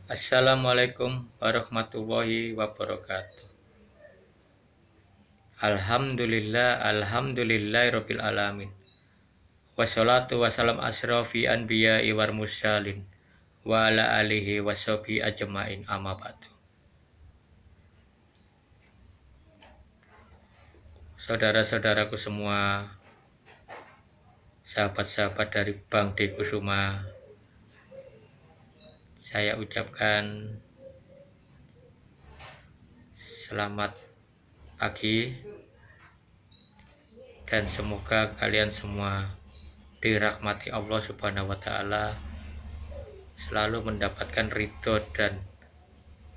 Assalamualaikum warahmatullahi wabarakatuh. Alhamdulillahirabbil alamin. Wassalatu wassalam asrofi anbiya'i wal mursalin wa ala alihi washabihi ajmain amma ba'du. Saudara-saudaraku semua, sahabat-sahabat dari Bang D Kusuma, saya ucapkan selamat pagi dan semoga kalian semua dirahmati Allah Subhanahu wa taala, selalu mendapatkan ridho dan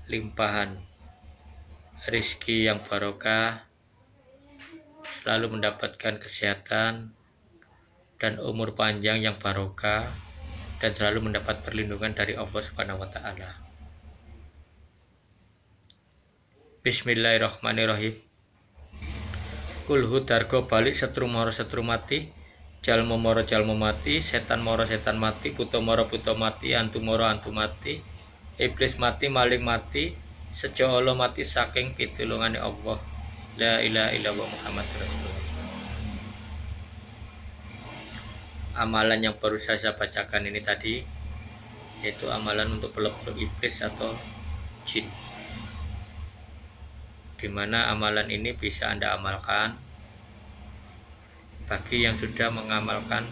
limpahan rizki yang barokah, selalu mendapatkan kesehatan dan umur panjang yang barokah, dan selalu mendapat perlindungan dari Allah Subhanahu wa taala. Bismillahirrahmanirrahim. Kulhu dargo balik setru moro setru mati, jalmo moro jalmo mati, setan moro setan mati, buto moro buto mati, antu moro antu mati, iblis mati, maling mati, sejo Allah mati saking pitulungane Allah. La ilaha illallah Muhammadur Rasulullah. Amalan yang baru saya bacakan ini tadi, yaitu amalan untuk pelebur iblis atau jin, dimana amalan ini bisa Anda amalkan bagi yang sudah mengamalkan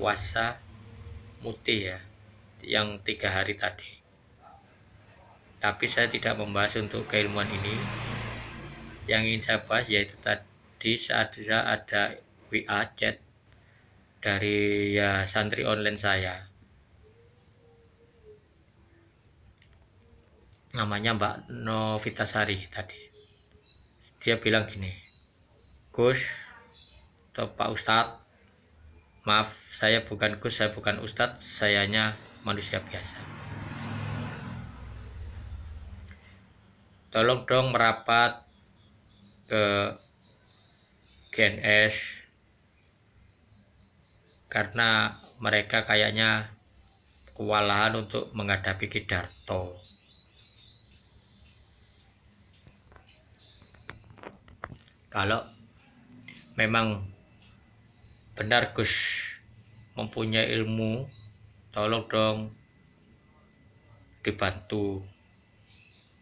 puasa mutih ya, yang 3 hari tadi. Tapi saya tidak membahas untuk keilmuan ini. Yang ingin saya bahas yaitu tadi saat ada WA chat dari santri online saya, namanya Mbak Novitasari tadi. Dia bilang gini, Gus atau Pak Ustadz, maaf saya bukan Gus, saya bukan Ustadz, saya hanya manusia biasa. Tolong dong merapat ke GNS, karena mereka kayaknya kewalahan untuk menghadapi Kidarto. Kalau memang benar Gus mempunyai ilmu, tolong dong dibantu.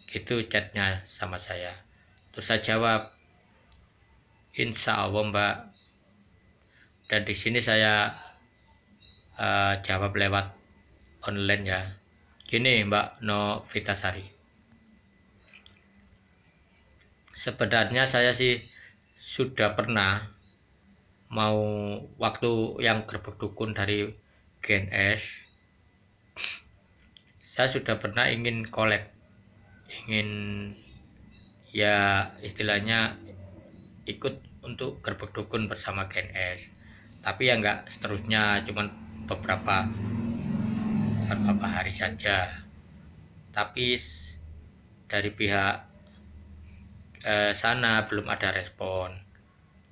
Gitu chatnya sama saya. Terus saya jawab, insya Allah Mbak. Dan di sini saya jawab lewat online ya. Gini Mbak Novitasari, sebenarnya saya sih sudah pernah mau, waktu yang gerbek dukun dari GNS, saya sudah pernah ingin collab, ingin ya istilahnya ikut untuk gerbek dukun bersama GNS, tapi ya enggak seterusnya, cuman beberapa hari saja. Tapi dari pihak sana belum ada respon,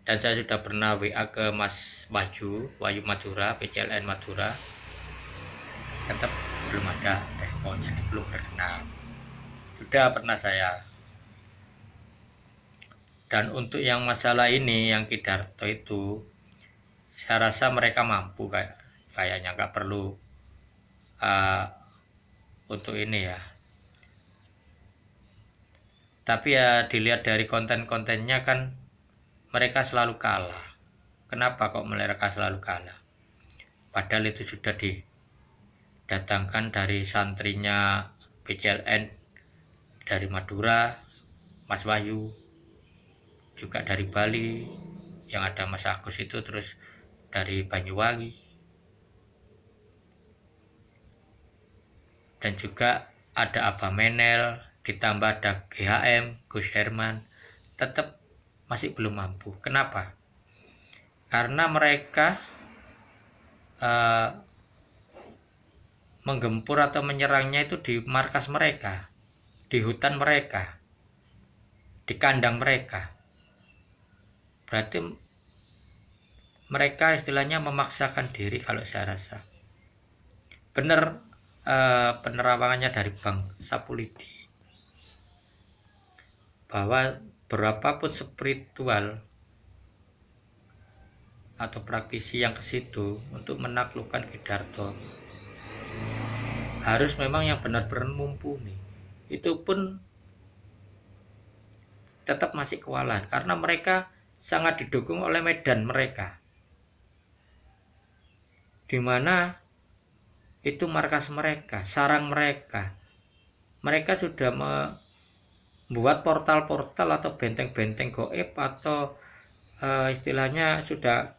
dan saya sudah pernah WA ke Mas Wahyu Madura, PCLN Madura, tetap belum ada respon, jadi belum berkenan. Sudah pernah saya. Dan untuk yang masalah ini, yang Kidarto itu, saya rasa mereka mampu kayaknya, nggak perlu untuk ini ya. Tapi ya dilihat dari konten-kontennya kan mereka selalu kalah. Kenapa kok mereka selalu kalah? Padahal itu sudah didatangkan dari santrinya PCLN dari Madura, Mas Wahyu, juga dari Bali, yang ada Mas Agus itu, terus dari Banyuwangi, dan juga ada Abah Menel, ditambah ada GHM, Gus Herman, tetap masih belum mampu. Kenapa? Karena mereka menggempur atau menyerangnya itu di markas mereka, di hutan mereka, di kandang mereka. Berarti mereka istilahnya memaksakan diri kalau saya rasa. Benar penerawangannya dari Bang Sapulidi, bahwa berapapun spiritual atau praktisi yang ke situ untuk menaklukkan Kidarto harus memang yang benar-benar mumpuni. Itu pun tetap masih kewalahan karena mereka sangat didukung oleh medan mereka, di mana itu markas mereka, sarang mereka. Mereka sudah membuat portal-portal atau benteng-benteng goib atau istilahnya sudah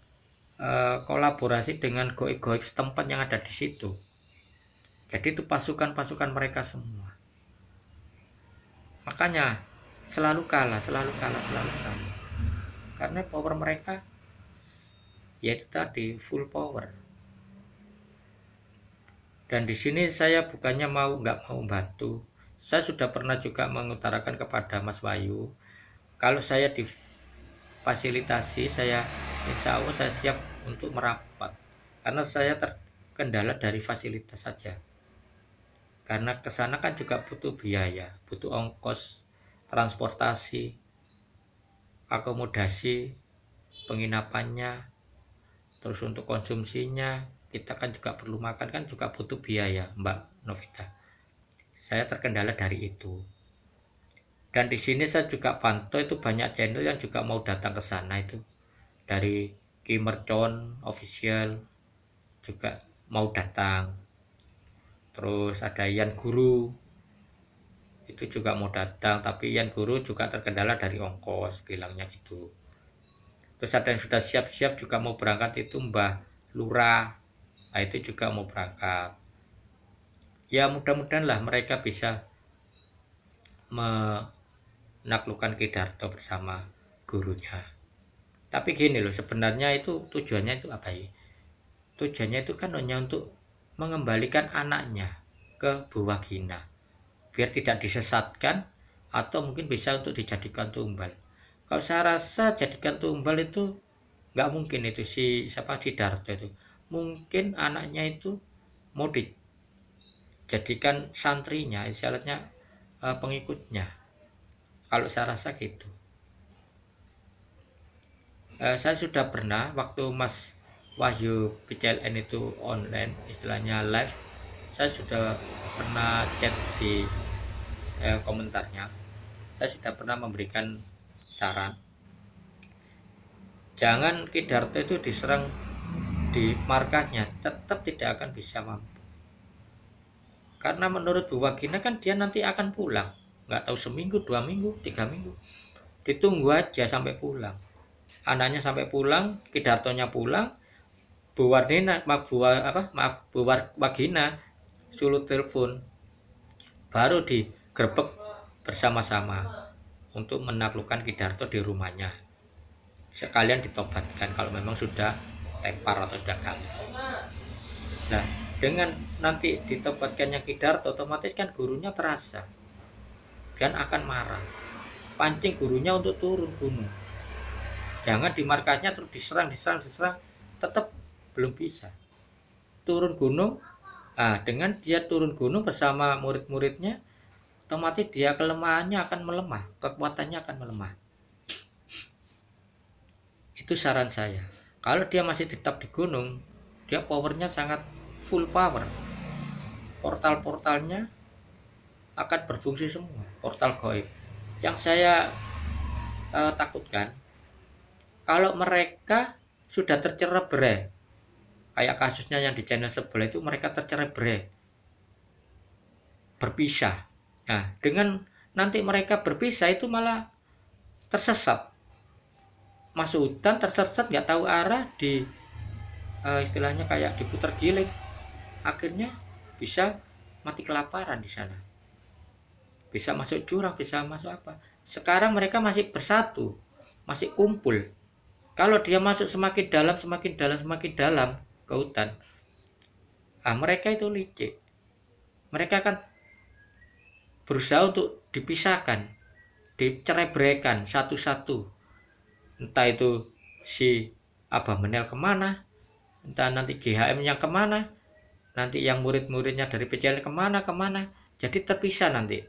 kolaborasi dengan goib-goib setempat yang ada di situ. Jadi itu pasukan-pasukan mereka semua. Makanya selalu kalah. Karena power mereka yaitu tadi full power. Dan di sini saya bukannya nggak mau bantu. Saya sudah pernah juga mengutarakan kepada Mas Wahyu, kalau saya difasilitasi, saya insya Allah saya siap untuk merapat. Karena saya terkendala dari fasilitas saja. Karena kesana kan juga butuh biaya, butuh ongkos, transportasi, akomodasi, penginapannya, terus untuk konsumsinya, kita kan juga perlu makan, kan juga butuh biaya, Mbak Novita. Saya terkendala dari itu. Dan di sini saya juga pantau itu banyak channel yang juga mau datang ke sana itu. Dari Ki Mercon Official juga mau datang. Terus ada Yan Guru itu juga mau datang, tapi Yan Guru juga terkendala dari ongkos, bilangnya gitu. Terus ada yang sudah siap-siap juga mau berangkat itu Mbah Lurah, nah itu juga mau berangkat. Ya mudah-mudahan lah mereka bisa menaklukkan Kidarto bersama gurunya. Tapi gini loh, sebenarnya itu tujuannya itu apa ya? Tujuannya itu kan hanya untuk mengembalikan anaknya ke Buwagina, biar tidak disesatkan atau mungkin bisa untuk dijadikan tumbal. Kalau saya rasa jadikan tumbal itu nggak mungkin, itu si Kidarto itu. Mungkin anaknya itu mau dijadikan santrinya, istilahnya pengikutnya. Kalau saya rasa gitu. Saya sudah pernah waktu Mas Wahyu PCLN itu online, istilahnya live, saya sudah pernah chat di komentarnya. Saya sudah pernah memberikan saran, jangan Kidarto itu diserang di markasnya, tetap tidak akan bisa mampu. Karena menurut Buwagina kan dia nanti akan pulang, nggak tahu seminggu, 2 minggu, 3 minggu. Ditunggu aja sampai pulang. Anaknya sampai pulang, Kidartonya pulang, Buwagina suruh telepon, baru digerebek bersama-sama untuk menaklukkan Kidarto di rumahnya. Sekalian ditobatkan kalau memang sudah tepar atau sudah kalah. Nah, dengan nanti ditobatkannya Kidarto, otomatis kan gurunya terasa dan akan marah, pancing gurunya untuk turun gunung. Jangan di markasnya terus diserang, tetap belum bisa turun gunung. Nah, dengan dia turun gunung bersama murid-muridnya, otomatis dia kelemahannya akan melemah, kekuatannya akan melemah. Itu saran saya. Kalau dia masih tetap di gunung, dia powernya sangat full power. Portal-portalnya akan berfungsi semua, portal gaib. Yang saya takutkan, kalau mereka sudah tercerai-berai, kayak kasusnya yang di channel sebelah itu, mereka tercerai-berai, berpisah. Nah, dengan nanti mereka berpisah itu malah tersesat, masuk hutan, tersesat, nggak tahu arah, di istilahnya kayak diputar giling, akhirnya bisa mati kelaparan di sana, bisa masuk jurang, bisa masuk apa. Sekarang mereka masih bersatu, masih kumpul. Kalau dia masuk semakin dalam ke hutan, mereka itu licik, mereka akan berusaha untuk dipisahkan, dicerai-beraikan satu-satu. Entah itu si Abah Menel kemana, entah nanti GHM yang kemana. nanti yang murid-muridnya dari PCL kemana, jadi terpisah nanti.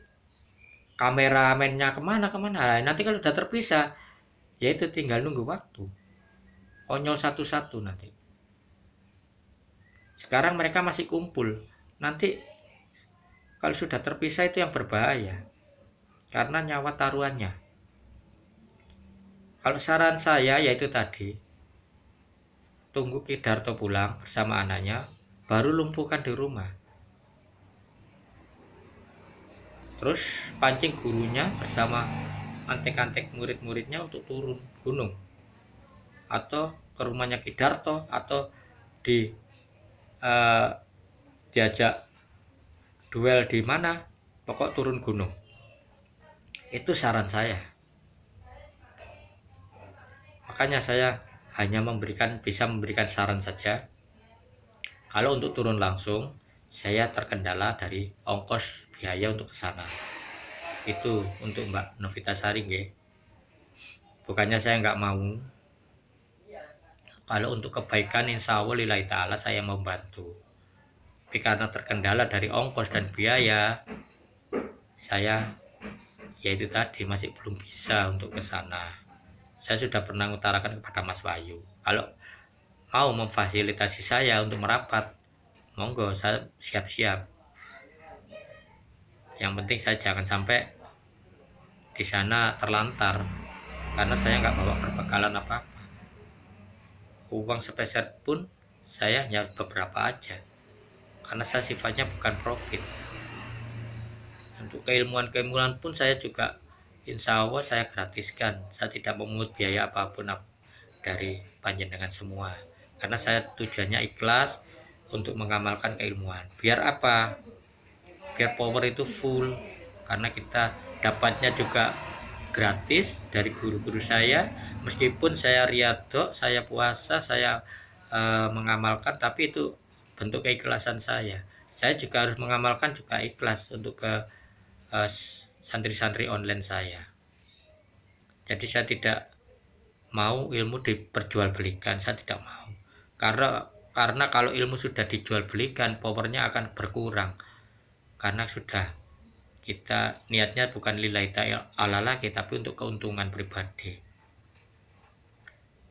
Kameramennya kemana. Nah, nanti kalau udah terpisah, ya itu tinggal nunggu waktu. Konyol satu-satu nanti. Sekarang mereka masih kumpul. Nanti kalau sudah terpisah itu yang berbahaya. Karena nyawa taruhannya. Kalau saran saya yaitu tadi, tunggu Ki Darto pulang bersama anaknya, baru lumpuhkan di rumah. Terus pancing gurunya bersama antek-antek murid-muridnya untuk turun gunung. Atau ke rumahnya Ki Darto, atau diajak duel di mana, pokok turun gunung. Itu saran saya. Makanya saya hanya bisa memberikan saran saja. Kalau untuk turun langsung, saya terkendala dari ongkos biaya untuk ke sana. Itu untuk Mbak Novitasari nggih. Bukannya saya nggak mau. Kalau untuk kebaikan insya Allah lillahi ta'ala saya mau bantu. Tapi karena terkendala dari ongkos dan biaya, saya yaitu tadi masih belum bisa untuk ke sana. Saya sudah pernah mengutarakan kepada Mas Wahyu, kalau mau memfasilitasi saya untuk merapat, monggo, saya siap-siap. Yang penting saya jangan sampai di sana terlantar, karena saya nggak bawa perbekalan apa-apa. Uang sepeser pun saya hanya beberapa aja, karena saya sifatnya bukan profit. Untuk keilmuan pun saya juga insya Allah saya gratiskan. Saya tidak memungut biaya apapun dari panjenengan semua, karena saya tujuannya ikhlas untuk mengamalkan keilmuan. Biar apa? Biar power itu full, karena kita dapatnya juga gratis dari guru-guru saya. Meskipun saya riyadhah, saya puasa, saya mengamalkan, tapi itu bentuk keikhlasan saya. Saya juga harus mengamalkan juga ikhlas untuk ke santri-santri online saya. Jadi saya tidak mau ilmu diperjualbelikan, saya tidak mau. Karena kalau ilmu sudah dijualbelikan, powernya akan berkurang. Karena sudah kita niatnya bukan lillahi ta'ala lagi, tapi untuk keuntungan pribadi.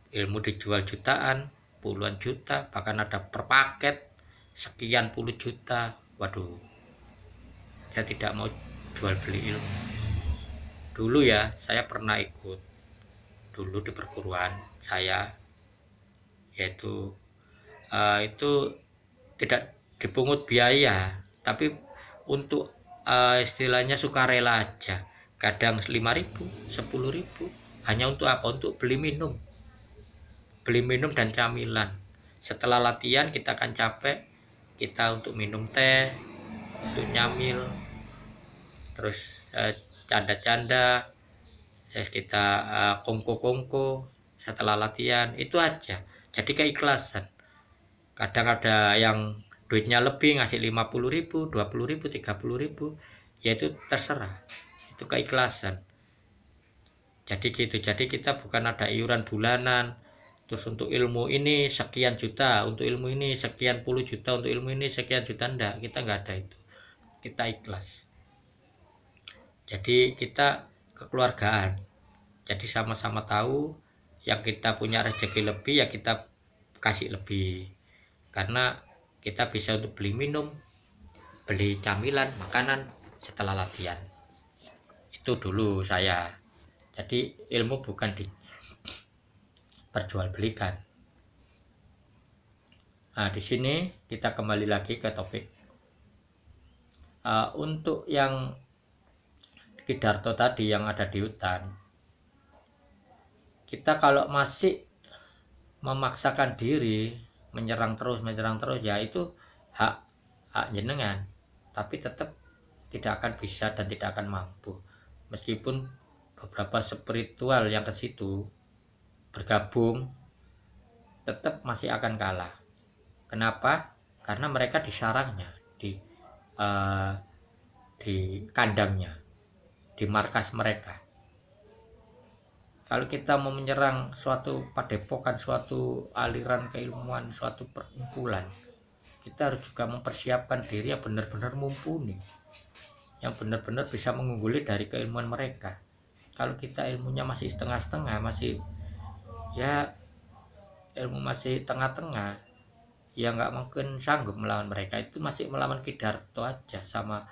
Ilmu dijual jutaan, puluhan juta, bahkan ada per paket sekian puluh juta. Waduh, saya tidak mau jual beli ilmu. Dulu ya, saya pernah ikut dulu di perguruan saya, yaitu itu tidak dipungut biaya, tapi untuk istilahnya sukarela aja. Kadang 5.000, 10.000, hanya untuk apa? Untuk beli minum dan camilan. Setelah latihan kita akan capek, kita untuk minum teh, untuk nyamil, terus canda-canda, kita kongko-kongko setelah latihan, itu aja. Jadi keikhlasan. Kadang ada yang duitnya lebih ngasih 50.000, 20.000, 30.000, ya itu terserah, itu keikhlasan. Jadi gitu. Jadi kita bukan ada iuran bulanan, terus untuk ilmu ini sekian juta, untuk ilmu ini sekian puluh juta, untuk ilmu ini sekian juta. Enggak, kita nggak ada itu. Kita ikhlas. Jadi kita kekeluargaan. Jadi sama-sama tahu yang kita punya rezeki lebih ya kita kasih lebih. Karena kita bisa untuk beli minum, beli camilan, makanan setelah latihan. Itu dulu saya. Jadi ilmu bukan diperjualbelikan. Nah, di sini kita kembali lagi ke topik. Untuk yang Ki Darto tadi yang ada di hutan, kita kalau masih memaksakan diri menyerang terus ya itu hak jenengan, tapi tetap tidak akan bisa dan tidak akan mampu. Meskipun beberapa spiritual yang ke situ bergabung, tetap masih akan kalah. Kenapa? Karena mereka di sarangnya, di kandangnya, di markas mereka. Kalau kita mau menyerang suatu padepokan, suatu aliran keilmuan, suatu perkumpulan, kita harus juga mempersiapkan diri yang benar-benar mumpuni, yang benar-benar bisa mengungguli dari keilmuan mereka. Kalau kita ilmunya masih setengah-setengah, masih ya ilmu masih tengah-tengah, ya nggak mungkin sanggup melawan mereka. Itu masih melawan Kidarto aja sama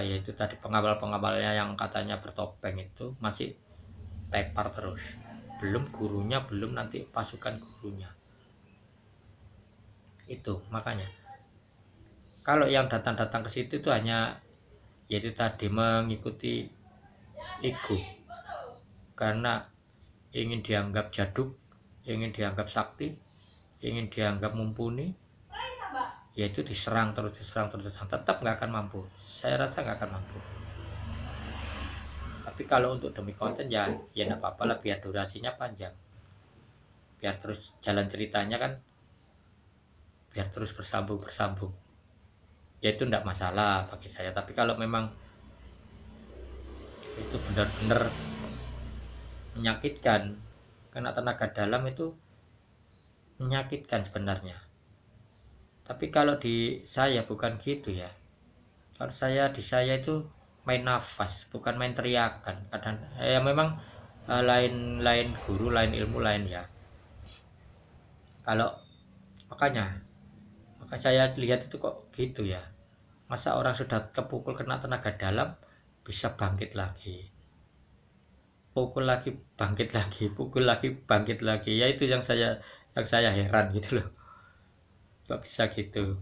yaitu tadi pengawal-pengawalnya yang katanya bertopeng, itu masih tepar terus, belum gurunya, belum nanti pasukan gurunya. Itu makanya kalau yang datang-datang ke situ itu hanya yaitu tadi mengikuti ego, karena ingin dianggap jaduk, ingin dianggap sakti, ingin dianggap mumpuni, yaitu diserang terus, tetap nggak akan mampu. Saya rasa nggak akan mampu. Tapi kalau untuk demi konten ya nggak apa-apa lah, biar durasinya panjang, biar terus jalan ceritanya kan, biar terus bersambung, ya itu enggak masalah bagi saya. Tapi kalau memang itu benar-benar menyakitkan, kena tenaga dalam itu menyakitkan sebenarnya. Tapi kalau di saya bukan gitu ya. Kalau di saya itu main nafas, bukan main teriakan. Kadang ya memang lain guru, lain ilmu, lain ya. Kalau maka saya lihat itu kok gitu ya. Masa orang sudah kepukul kena tenaga dalam bisa bangkit lagi, pukul lagi bangkit lagi, pukul lagi bangkit lagi. Ya itu yang saya heran gitu loh, kok bisa gitu.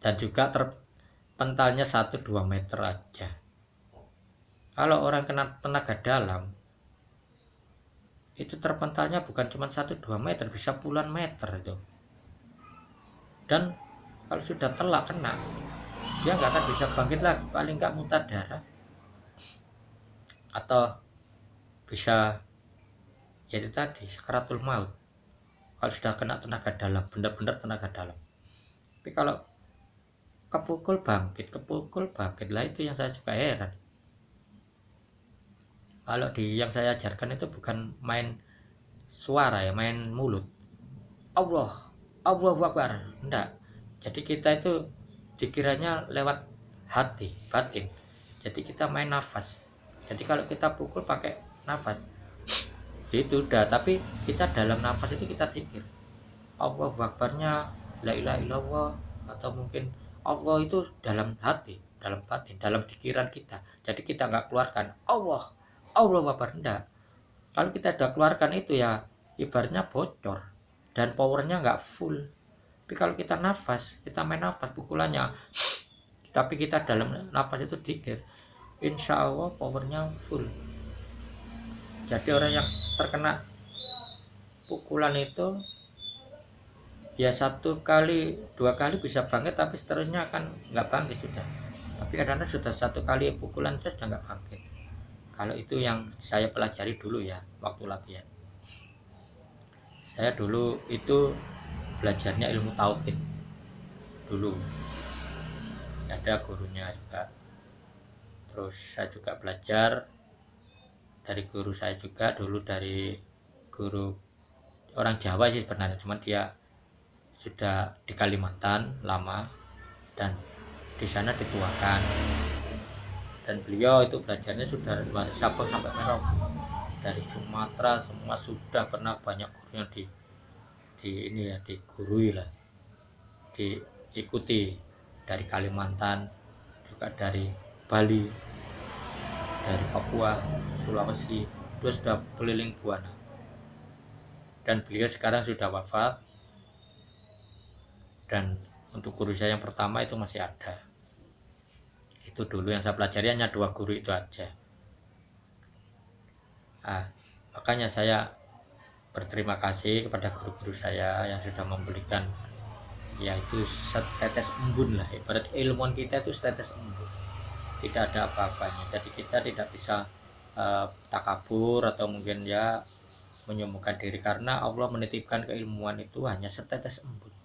Dan juga terpentalnya 1-2 meter aja. Kalau orang kena tenaga dalam itu terpentalnya bukan cuma 1-2 meter, bisa puluhan meter itu. Dan kalau sudah telak kena, dia nggak akan bisa bangkit lagi, paling nggak muntah darah atau bisa yaitu tadi sakaratul maut. Kalau sudah kena tenaga dalam, benar-benar tenaga dalam. Tapi kalau kepukul bangkit lah, itu yang saya juga heran. Kalau yang saya ajarkan itu bukan main suara ya, main mulut, Allahu Akbar, enggak. Jadi kita itu dikiranya lewat hati, batin. Jadi kita main nafas. Jadi kalau kita pukul pakai nafas, itu udah. Tapi kita dalam nafas itu kita pikir Allahu Akbarnya la ilaha illallah, atau mungkin Allah itu dalam hati, dalam batin, dalam pikiran kita. Jadi kita nggak keluarkan Allahu Akbar, enggak. Kalau kita sudah keluarkan itu ya ibaratnya bocor dan powernya nggak full. Tapi kalau kita nafas, kita main nafas pukulannya, tapi kita dalam nafas itu dikir, insya Allah powernya full. Jadi orang yang terkena pukulan itu ya 1 kali 2 kali bisa bangkit, tapi seterusnya kan nggak bangkit sudah. Tapi kadang-kadang sudah 1 kali pukulan saya sudah nggak bangkit. Kalau itu yang saya pelajari dulu ya waktu latihan. Saya dulu itu belajarnya ilmu tauhid dulu, ada gurunya juga. Terus saya juga belajar dari guru saya juga dulu, dari guru orang Jawa sih sebenarnya, cuman dia sudah di Kalimantan lama dan di sana dituakan. Dan beliau itu belajarnya sudah dari Sabang sampai Merauke, dari Sumatera semua sudah pernah, banyak gurunya ini ya, digurui lah, diikuti, dari Kalimantan juga, dari Bali, dari Papua, Sulawesi, dia sudah keliling buana. Dan beliau sekarang sudah wafat. Dan untuk guru saya yang pertama itu masih ada. Itu dulu yang saya pelajari hanya 2 guru itu aja. Makanya saya berterima kasih kepada guru-guru saya yang sudah memberikan yaitu setetes embun lah, ibarat ilmuwan kita itu setetes embun, tidak ada apa-apanya. Jadi kita tidak bisa takabur atau mungkin ya menyombongkan diri, karena Allah menitipkan keilmuan itu hanya setetes embun.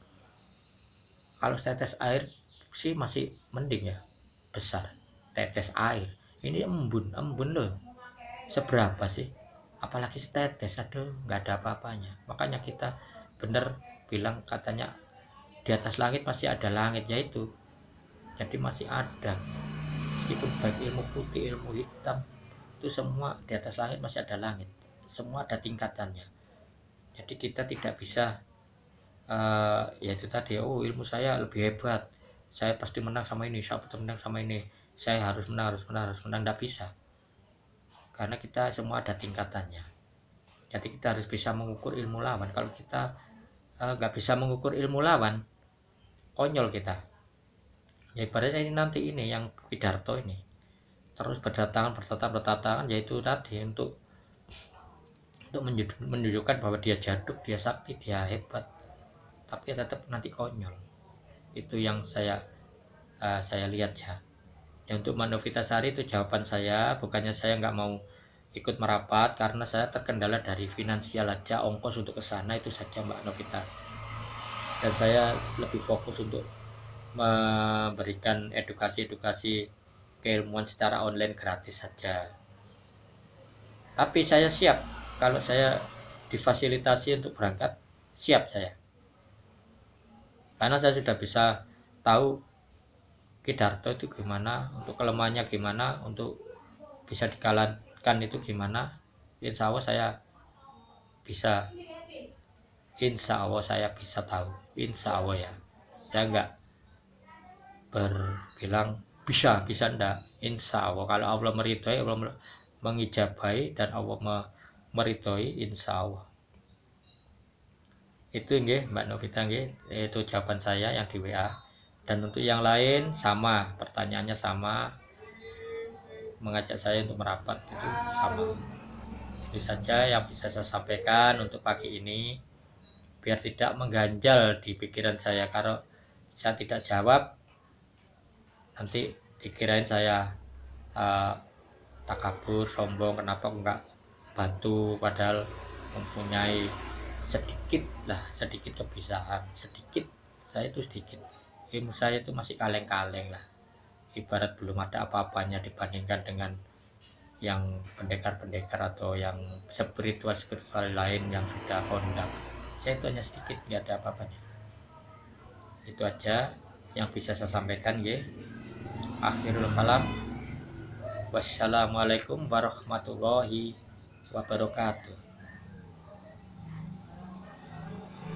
Kalau setetes air sih masih mending ya, besar, tetes air. Ini embun loh, seberapa sih, apalagi setetes, aduh nggak ada apa-apanya. Makanya kita bener bilang katanya di atas langit masih ada langit, yaitu jadi masih ada, meskipun baik ilmu putih, ilmu hitam, itu semua di atas langit masih ada langit, semua ada tingkatannya. Jadi kita tidak bisa yaitu tadi, oh ilmu saya lebih hebat, saya pasti menang sama ini, saya pasti menang sama ini, saya harus menang, tidak bisa, karena kita semua ada tingkatannya. Jadi kita harus bisa mengukur ilmu lawan. Kalau kita nggak bisa mengukur ilmu lawan, konyol kita. Ya ibaratnya ini nanti ini yang Widarto ini terus berdatangan, yaitu tadi untuk menunjukkan bahwa dia jaduk, dia sakti, dia hebat, tapi tetap nanti konyol. Itu yang saya lihat ya. Untuk Mbak Novitasari itu jawaban saya, bukannya saya nggak mau ikut merapat, karena saya terkendala dari finansial aja, ongkos untuk ke sana itu saja Mbak Novita. Dan saya lebih fokus untuk memberikan edukasi keilmuan secara online gratis saja. Tapi saya siap, kalau saya difasilitasi untuk berangkat, siap saya. Karena saya sudah bisa tahu Widarto itu gimana, untuk kelemahannya gimana, untuk bisa dikalahkan itu gimana. Insya Allah saya bisa, tahu, insya Allah ya. Saya nggak berbilang bisa ndak, insya Allah. Kalau Allah meridhoi, Allah mengijabahi, dan Allah meridhoi, insya Allah. Itu nggih Mbak Novita nggih, itu jawaban saya yang di WA. Dan untuk yang lain sama, pertanyaannya sama, mengajak saya untuk merapat itu sama. Itu saja yang bisa saya sampaikan untuk pagi ini, biar tidak mengganjal di pikiran saya. Kalau saya tidak jawab, nanti dikirain saya takabur, sombong, kenapa enggak bantu, padahal mempunyai sedikit kebiasaan, saya itu sedikit, ilmu saya itu masih kaleng-kaleng lah, ibarat belum ada apa-apanya dibandingkan dengan yang pendekar-pendekar atau yang spiritual lain yang sudah kondang. Saya itu hanya sedikit, nggak ada apa-apanya. Itu aja yang bisa saya sampaikan ya. Akhirul kalam, wassalamualaikum warahmatullahi wabarakatuh.